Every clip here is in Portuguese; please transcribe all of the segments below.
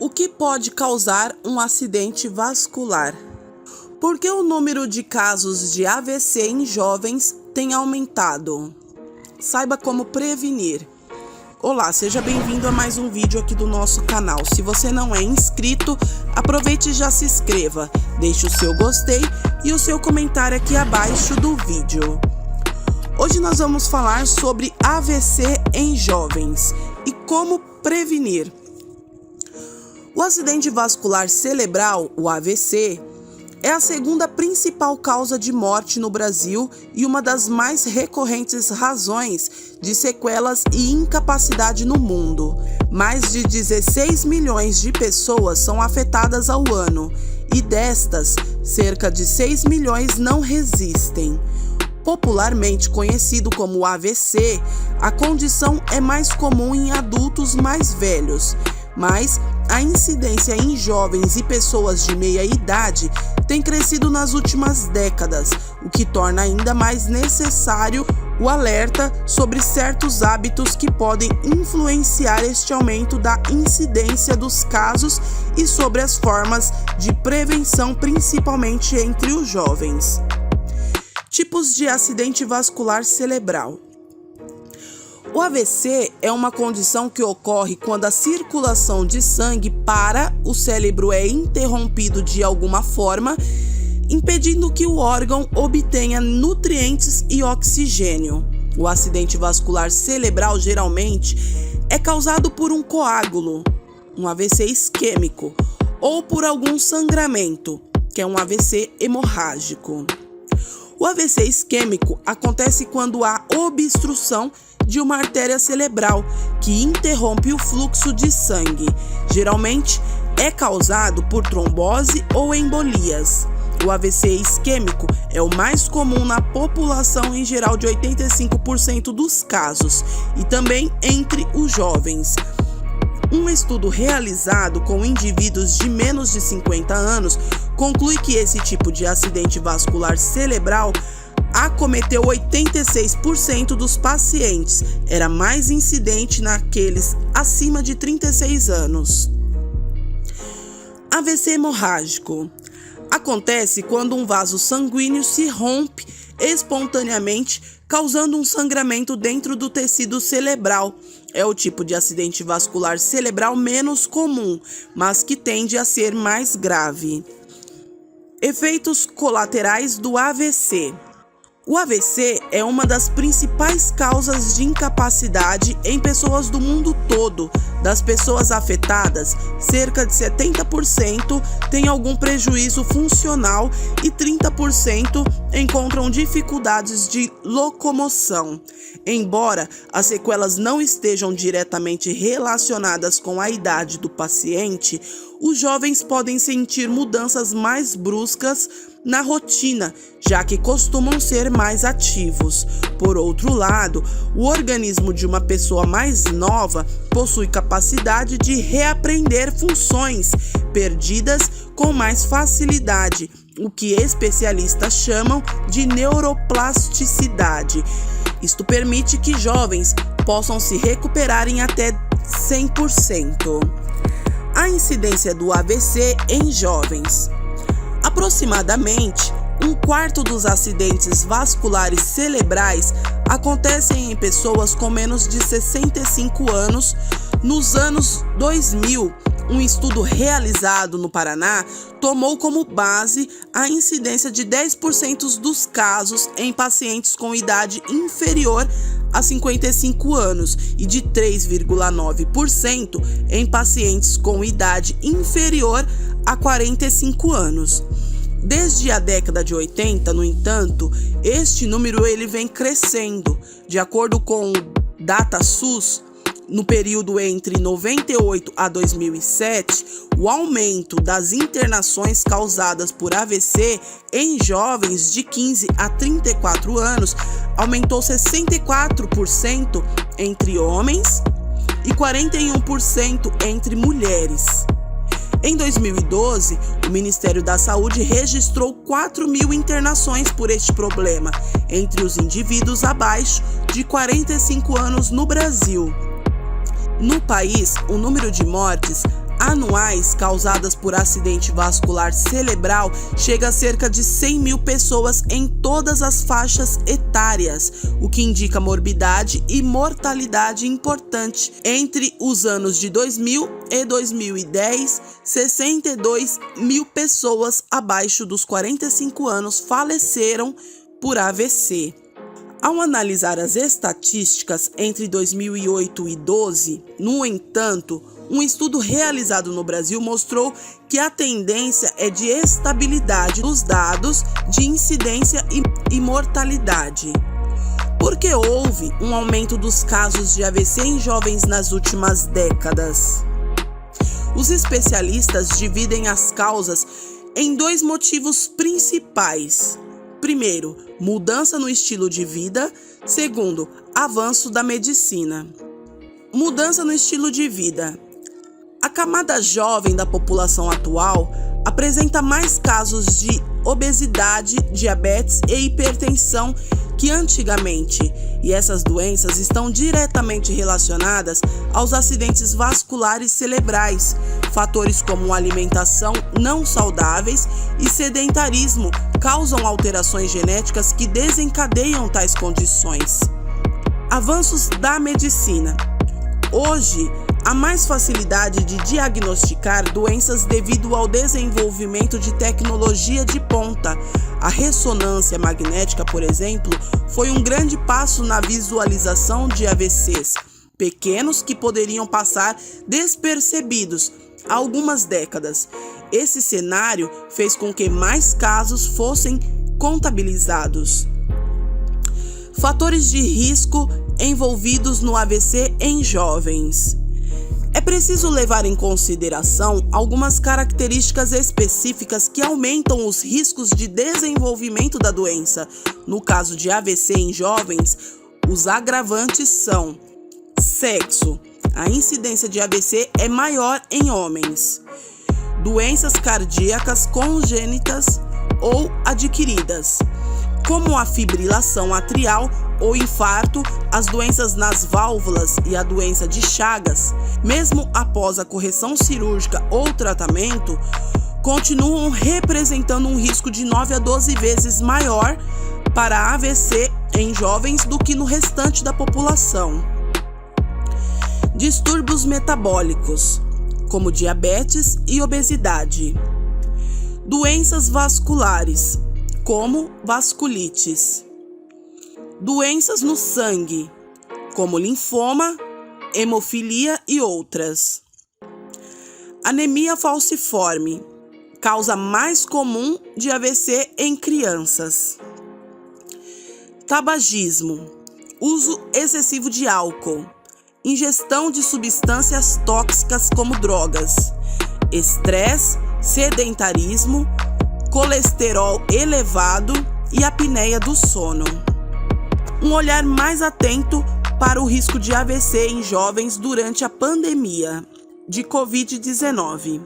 O que pode causar um acidente vascular? Por que o número de casos de AVC em jovens tem aumentado? Saiba como prevenir. Olá, seja bem-vindo a mais um vídeo aqui do nosso canal. Se você não é inscrito, aproveite e já se inscreva. Deixe o seu gostei e o seu comentário aqui abaixo do vídeo. Hoje nós vamos falar sobre AVC em jovens e como prevenir. O acidente vascular cerebral, o AVC, é a segunda principal causa de morte no Brasil e uma das mais recorrentes razões de sequelas e incapacidade no mundo. Mais de 16 milhões de pessoas são afetadas ao ano e destas, cerca de 6 milhões não resistem. Popularmente conhecido como AVC, a condição é mais comum em adultos mais velhos, mas a incidência em jovens e pessoas de meia idade tem crescido nas últimas décadas, o que torna ainda mais necessário o alerta sobre certos hábitos que podem influenciar este aumento da incidência dos casos e sobre as formas de prevenção, principalmente entre os jovens. Tipos de acidente vascular cerebral. O AVC é uma condição que ocorre quando a circulação de sangue para o cérebro é interrompido de alguma forma, impedindo que o órgão obtenha nutrientes e oxigênio. O acidente vascular cerebral geralmente é causado por um coágulo, um AVC isquêmico, ou por algum sangramento, que é um AVC hemorrágico. O AVC isquêmico acontece quando há obstrução de uma artéria cerebral que interrompe o fluxo de sangue. Geralmente é causado por trombose ou embolias. O AVC isquêmico é o mais comum na população em geral de 85% dos casos e também entre os jovens. Um estudo realizado com indivíduos de menos de 50 anos conclui que esse tipo de acidente vascular cerebral acometeu 86% dos pacientes. Era mais incidente naqueles acima de 36 anos. AVC hemorrágico. Acontece quando um vaso sanguíneo se rompe espontaneamente, causando um sangramento dentro do tecido cerebral. É o tipo de acidente vascular cerebral menos comum, mas que tende a ser mais grave. Efeitos colaterais do AVC. O AVC é uma das principais causas de incapacidade em pessoas do mundo todo. Das pessoas afetadas, cerca de 70% têm algum prejuízo funcional e 30% encontram dificuldades de locomoção. Embora as sequelas não estejam diretamente relacionadas com a idade do paciente, os jovens podem sentir mudanças mais bruscas na rotina, já que costumam ser mais ativos. Por outro lado, o organismo de uma pessoa mais nova possui capacidade de reaprender funções perdidas com mais facilidade, o que especialistas chamam de neuroplasticidade. Isto permite que jovens possam se recuperar em até 100%. A incidência do AVC em jovens. Aproximadamente um quarto dos acidentes vasculares cerebrais acontecem em pessoas com menos de 65 anos. Nos anos 2000, um estudo realizado no Paraná tomou como base a incidência de 10% dos casos em pacientes com idade inferior a 55 anos e de 3,9% em pacientes com idade inferior a 45 anos. Desde a década de 80, no entanto, este número ele vem crescendo. De acordo com o DataSUS, no período entre 98 a 2007, o aumento das internações causadas por AVC em jovens de 15 a 34 anos aumentou 64% entre homens e 41% entre mulheres. Em 2012, o Ministério da Saúde registrou 4.000 internações por este problema entre os indivíduos abaixo de 45 anos no Brasil. No país, o número de mortes anuais causadas por acidente vascular cerebral chega a cerca de 100 mil pessoas em todas as faixas etárias, o que indica morbidade e mortalidade importante. Entre os anos de 2000 e 2010, 62 mil pessoas abaixo dos 45 anos faleceram por AVC. Ao analisar as estatísticas entre 2008 e 2012, no entanto, um estudo realizado no Brasil mostrou que a tendência é de estabilidade dos dados de incidência e mortalidade. Porque houve um aumento dos casos de AVC em jovens nas últimas décadas. Os especialistas dividem as causas em dois motivos principais. Primeiro, mudança no estilo de vida. Segundo, avanço da medicina. Mudança no estilo de vida. A camada jovem da população atual apresenta mais casos de obesidade, diabetes e hipertensão que antigamente, e essas doenças estão diretamente relacionadas aos acidentes vasculares cerebrais. Fatores como alimentação não saudáveis e sedentarismo causam alterações genéticas que desencadeiam tais condições. Avanços da medicina. Hoje, há mais facilidade de diagnosticar doenças devido ao desenvolvimento de tecnologia de ponta. A ressonância magnética, por exemplo, foi um grande passo na visualização de AVCs, pequenos que poderiam passar despercebidos há algumas décadas. Esse cenário fez com que mais casos fossem contabilizados. Fatores de risco envolvidos no AVC em jovens. É preciso levar em consideração algumas características específicas que aumentam os riscos de desenvolvimento da doença. No caso de AVC em jovens, os agravantes são: sexo. A incidência de AVC é maior em homens. Doenças cardíacas congênitas ou adquiridas, como a fibrilação atrial ou infarto, as doenças nas válvulas e a doença de Chagas, mesmo após a correção cirúrgica ou tratamento, continuam representando um risco de 9 a 12 vezes maior para AVC em jovens do que no restante da população. Distúrbios metabólicos, como diabetes e obesidade. Doenças vasculares, como vasculites. Doenças no sangue, como linfoma, hemofilia e outras. Anemia falciforme, causa mais comum de AVC em crianças. Tabagismo, uso excessivo de álcool, ingestão de substâncias tóxicas como drogas, estresse, sedentarismo, colesterol elevado e apneia do sono. Um olhar mais atento para o risco de AVC em jovens durante a pandemia de Covid-19.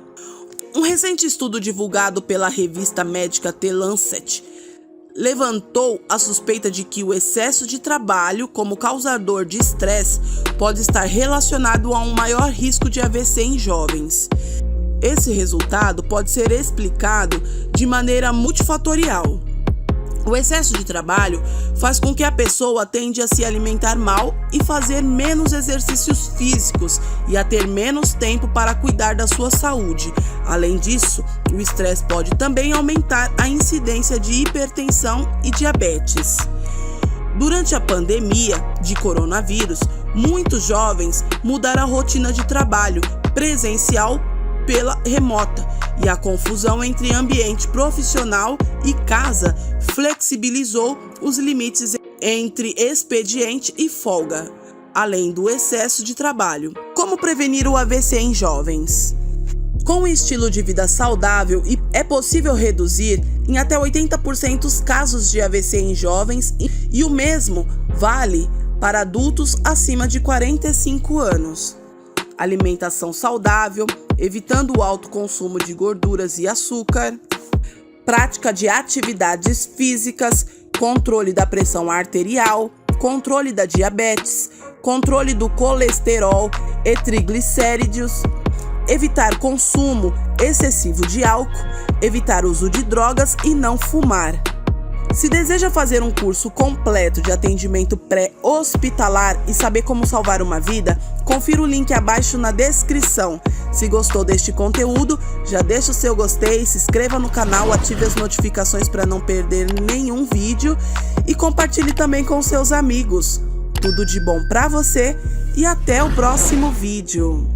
Um recente estudo divulgado pela revista médica The Lancet levantou a suspeita de que o excesso de trabalho como causador de estresse pode estar relacionado a um maior risco de AVC em jovens. Esse resultado pode ser explicado de maneira multifatorial. O excesso de trabalho faz com que a pessoa tende a se alimentar mal e fazer menos exercícios físicos e a ter menos tempo para cuidar da sua saúde. Além disso, o estresse pode também aumentar a incidência de hipertensão e diabetes. Durante a pandemia de coronavírus, muitos jovens mudaram a rotina de trabalho presencial pela remota, e a confusão entre ambiente profissional e casa flexibilizou os limites entre expediente e folga, além do excesso de trabalho. Como prevenir o AVC em jovens? Com um estilo de vida saudável, é possível reduzir em até 80% os casos de AVC em jovens, e o mesmo vale para adultos acima de 45 anos. Alimentação saudável, evitando o alto consumo de gorduras e açúcar, prática de atividades físicas, controle da pressão arterial, controle da diabetes, controle do colesterol e triglicéridos, evitar consumo excessivo de álcool, evitar uso de drogas e não fumar. Se deseja fazer um curso completo de atendimento pré-hospitalar e saber como salvar uma vida, confira o link abaixo na descrição. Se gostou deste conteúdo, já deixa o seu gostei, se inscreva no canal, ative as notificações para não perder nenhum vídeo e compartilhe também com seus amigos. Tudo de bom para você e até o próximo vídeo.